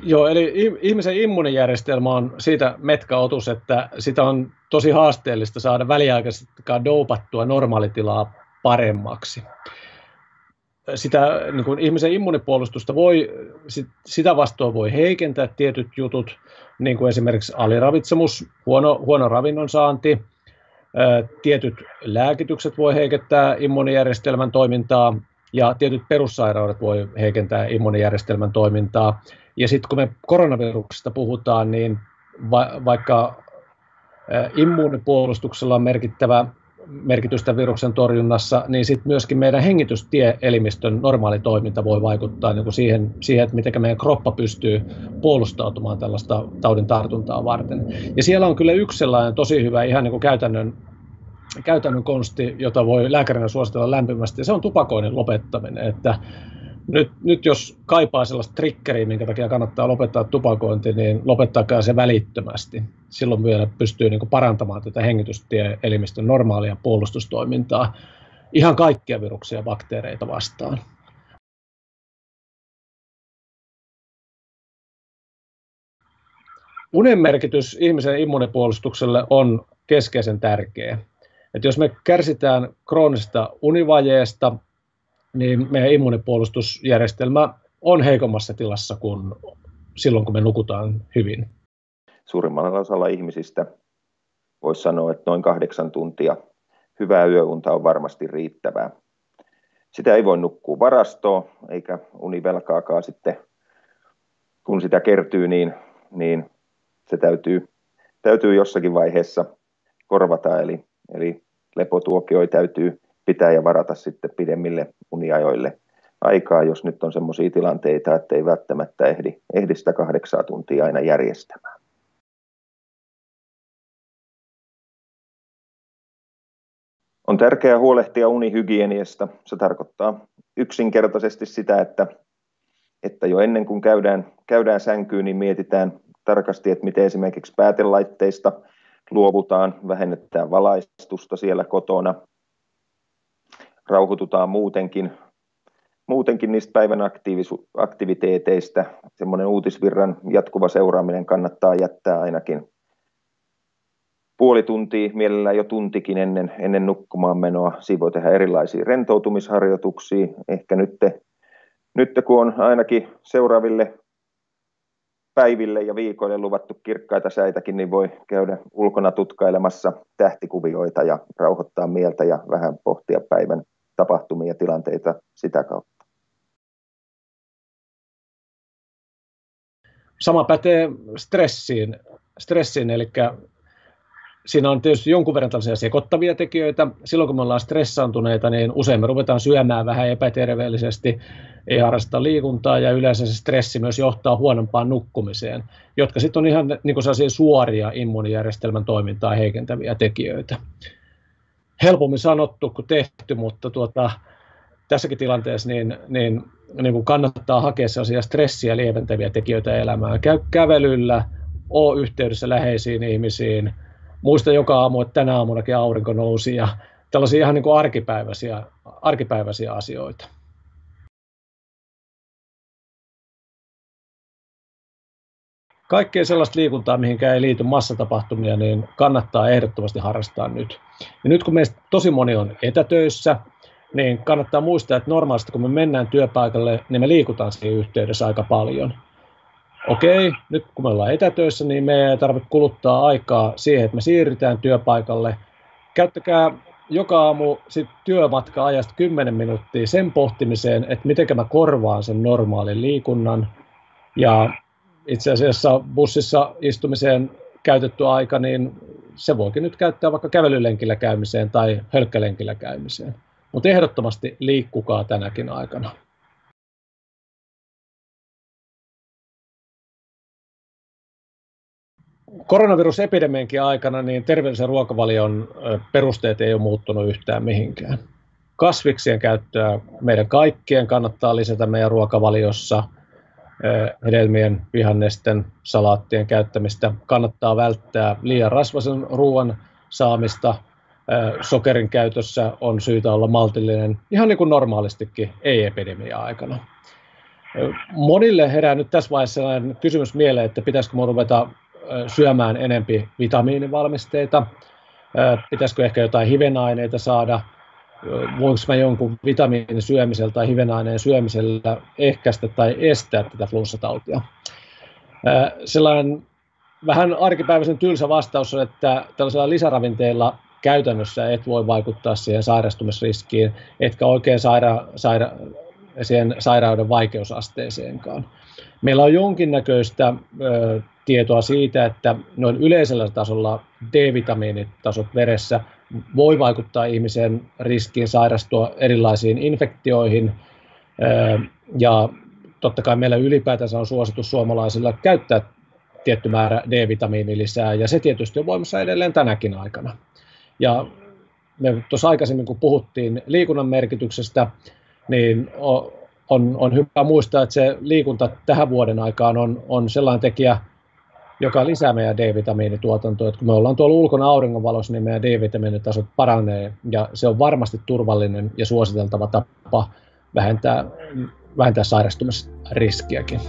Joo, eli ihmisen immuunijärjestelmä on siitä metkaotus, että sitä on tosi haasteellista saada väliaikaisesti doupattua normaalitilaa paremmaksi. Niin kuin ihmisen immunipuolustusta sitä vastoin voi heikentää tietyt jutut, niin kuin esimerkiksi aliravitsemus, huono ravinnon saanti, tietyt lääkitykset voi heikentää immuunijärjestelmän toimintaa ja tietyt perussairaudet voi heikentää immuunijärjestelmän toimintaa. Ja sitten kun me koronaviruksesta puhutaan, niin vaikka immuunipuolustuksella on merkitystä viruksen torjunnassa, niin sitten myöskin meidän hengitystieelimistön normaali toiminta voi vaikuttaa niin kuin siihen, että miten meidän kroppa pystyy puolustautumaan tällaista taudin tartuntaa varten. Ja siellä on kyllä yksi sellainen tosi hyvä ihan niin kuin käytännön konsti, jota voi lääkärinä suositella lämpimästi, ja se on tupakoinnin lopettaminen. Että nyt jos kaipaa sellaista triggeriä, minkä takia kannattaa lopettaa tupakointi, niin lopettakaa se välittömästi. Silloin vielä pystyy niin kuin parantamaan tätä hengitystieelimistön normaalia puolustustoimintaa ihan kaikkia viruksia ja bakteereita vastaan. Unen merkitys ihmisen immuunipuolustukselle on keskeisen tärkeä. Että jos me kärsitään kroonisesta univajeesta, niin meidän immuunipuolustusjärjestelmä on heikommassa tilassa kuin silloin, kun me nukutaan hyvin. Suurimmalla osalla ihmisistä voisi sanoa, että noin 8 tuntia hyvää yöunta on varmasti riittävää. Sitä ei voi nukkua varastoon, eikä univelkaakaan sitten, kun sitä kertyy, niin se täytyy jossakin vaiheessa korvata, eli lepotuokioita täytyy pitää ja varata sitten pidemmille uniajoille aikaa, jos nyt on sellaisia tilanteita, että ei välttämättä ehdi sitä 8 tuntia aina järjestämään. On tärkeää huolehtia unihygieniasta. Se tarkoittaa yksinkertaisesti sitä, että jo ennen kuin käydään sänkyyn, niin mietitään tarkasti, että miten esimerkiksi päätelaitteista luovutaan, vähennetään valaistusta siellä kotona, rauhoitutaan muutenkin niistä päivän aktiviteeteista. Semmoinen uutisvirran jatkuva seuraaminen kannattaa jättää ainakin puoli tuntia, mielellään jo tuntikin ennen nukkumaan menoa. Siinä voi tehdä erilaisia rentoutumisharjoituksia. Ehkä nyt kun on ainakin seuraaville päiville ja viikoille luvattu kirkkaita säitäkin, niin voi käydä ulkona tutkailemassa tähtikuvioita ja rauhoittaa mieltä ja vähän pohtia päivän tapahtumia ja tilanteita sitä kautta. Sama pätee stressiin, eli siinä on tietysti jonkun verran tällaisia sekoittavia tekijöitä. Silloin kun me ollaan stressaantuneita, niin usein me ruvetaan syömään vähän epäterveellisesti, ei harrasta liikuntaa ja yleensä se stressi myös johtaa huonompaan nukkumiseen, jotka sitten on ihan niin kuin sellaisia suoria immuunijärjestelmän toimintaa heikentäviä tekijöitä. Helpommin sanottu kuin tehty, mutta tässäkin tilanteessa niin kuin kannattaa hakea sellaisia stressiä lieventäviä tekijöitä elämään. Käy kävelyllä, ole yhteydessä läheisiin ihmisiin, muista joka aamu, että tänä aamunakin aurinko nousi ja tällaisia ihan niin kuin arkipäiväisiä asioita. Kaikkea sellaista liikuntaa, mihinkään ei liity massatapahtumia, niin kannattaa ehdottomasti harrastaa nyt. Ja nyt kun meistä tosi moni on etätöissä, niin kannattaa muistaa, että normaalisti kun me mennään työpaikalle, niin me liikutaan siinä yhteydessä aika paljon. Okei, nyt kun me ollaan etätöissä, niin me ei tarvitse kuluttaa aikaa siihen, että me siirrytään työpaikalle. Käyttäkää joka aamu työmatka-ajasta 10 minuuttia sen pohtimiseen, että miten mä korvaan sen normaalin liikunnan. Ja itse asiassa bussissa istumiseen käytetty aika, niin se voikin nyt käyttää vaikka kävelylenkillä käymiseen tai hölkkälenkillä käymiseen. Mutta ehdottomasti liikkukaa tänäkin aikana. Koronavirusepidemiankin aikana niin terveellisen ruokavalion perusteet ei ole muuttunut yhtään mihinkään. Kasviksien käyttöä meidän kaikkien kannattaa lisätä meidän ruokavaliossa. Hedelmien, vihannesten, salaattien käyttämistä kannattaa välttää liian rasvaisen ruoan saamista. Sokerin käytössä on syytä olla maltillinen ihan niin kuin normaalistikin, ei epidemia-aikana. Monille herää nyt tässä vaiheessa sellainen kysymys mieleen, että pitäisikö minun ruveta syömään enempi vitamiinivalmisteita, pitäisikö ehkä jotain hivenaineita saada, voinko mä jonkun vitamiinin syömisellä tai hivenaineen syömisellä ehkäistä tai estää tätä flunssatautia. Sellainen vähän arkipäiväisen tylsä vastaus on, että tällaisilla lisäravinteilla käytännössä et voi vaikuttaa siihen sairastumisriskiin, etkä oikein siihen sairauden vaikeusasteeseenkaan. Meillä on jonkinnäköistä tietoa siitä, että noin yleisellä tasolla D-vitamiinitasot veressä voi vaikuttaa ihmisen riskiin sairastua erilaisiin infektioihin, ja totta kai meillä ylipäätänsä on suositus suomalaisilla käyttää tietty määrä D-vitamiinilisää, ja se tietysti on voimassa edelleen tänäkin aikana. Ja me tuossa aikaisemmin, kun puhuttiin liikunnan merkityksestä, niin on hyvä muistaa, että se liikunta tähän vuoden aikaan on sellainen tekijä, joka lisää meidän D-vitamiinituotantoa. Että kun me ollaan tuolla ulkona auringonvalossa, niin meidän D-vitamiinitasot paranee, ja se on varmasti turvallinen ja suositeltava tapa vähentää sairastumisriskiäkin.